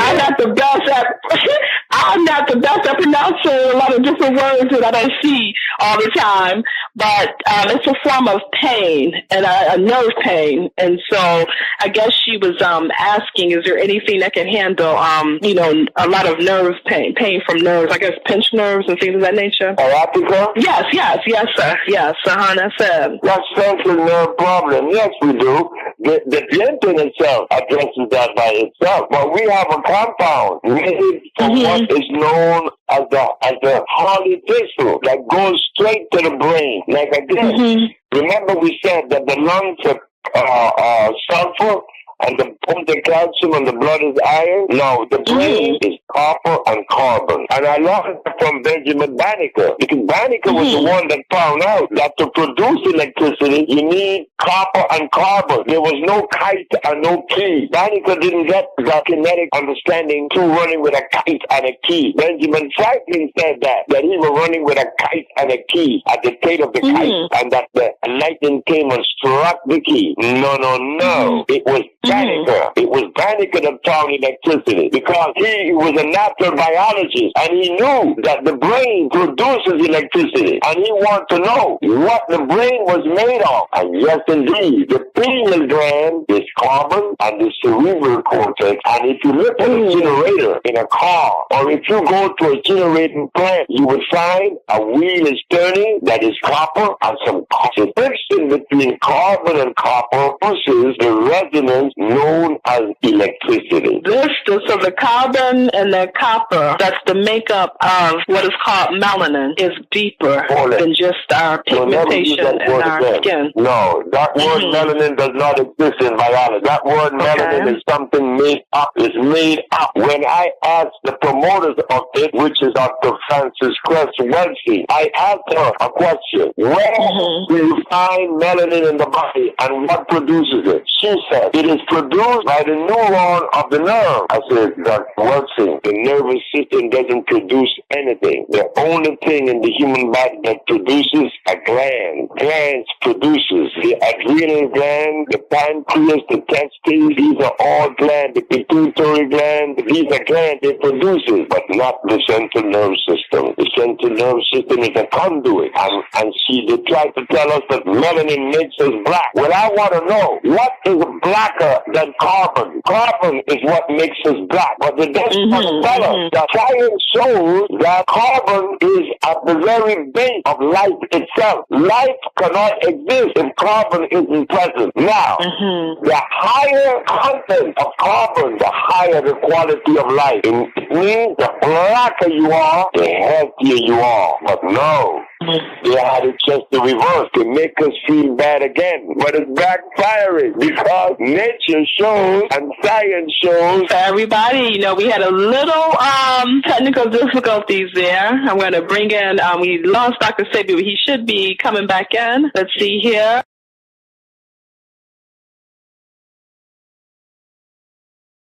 I'm not the best at I'm not the best at pronouncing a lot of different words that I don't see all the time. But it's a form of pain and a nerve pain. And so I guess she was asking, is there anything that can handle a lot of nerve pain from nerves, I guess pinched nerves and things of that nature? Sciatica? Yes, sir. Yes, that's it. That's central nerve problem. Yes, we do. The dentin itself addresses that by itself. But we have a compound made from what is known as the horny tissue that goes straight to the brain. Like again, remember we said that the lungs are sulfur and the calcium and the blood is iron? No, the brain is copper and carbon. And I learned that from Benjamin Banneker, because Banneker was the one that found out that to produce electricity, you need copper and carbon. There was no kite and no key. Banneker didn't get the kinetic understanding through running with a kite and a key. Benjamin Franklin said that he was running with a kite and a key at the tail of the kite, and that the lightning came and struck the key. No. It was Banneker. It was Banneker that found electricity because he was a natural biologist and he knew that the brain produces electricity and he wanted to know what the brain was made of. And yes, indeed, the pineal gland is carbon and the cerebral cortex. And if you look at a generator in a car or if you go to a generating plant, you would find a wheel is turning that is copper and some copper. The friction between carbon and copper pushes the resonance known as electricity. So the carbon and the copper, that's the makeup of what is called melanin, is deeper than just our pigmentation in our skin. No, that word melanin does not exist in biology. That word melanin is something made up. It's made up. When I asked the promoters of it, which is Dr. Frances Cress Welty, I asked her a question. Where do you find melanin in the body and what produces it? She said, it is produced by the neuron of the nerve. I said, Dr. Welty, the nervous system doesn't produce anything. The only thing in the human body that produces a gland. Glands produces the adrenal gland, the pancreas, the testes. These are all glands. The pituitary gland. These are glands they produce it, but not the central nervous system. The central nervous system is a conduit. And they tried to tell us that melanin makes us black. Well, I want to know, what is blacker than carbon? Carbon is what makes us black. But the doesn't tell us that science shows that carbon is at the very base of life itself. Life cannot exist if carbon isn't present. Now, the higher content of carbon, the higher the quality of life. It means the blacker you are, the healthier you are. But no. They had it just the reverse to make us feel bad again. But it's backfiring because nature shows and science shows. For everybody, we had a little technical difficulties there. I'm going to bring in, we lost Dr. Sebi, but he should be coming back in. Let's see here.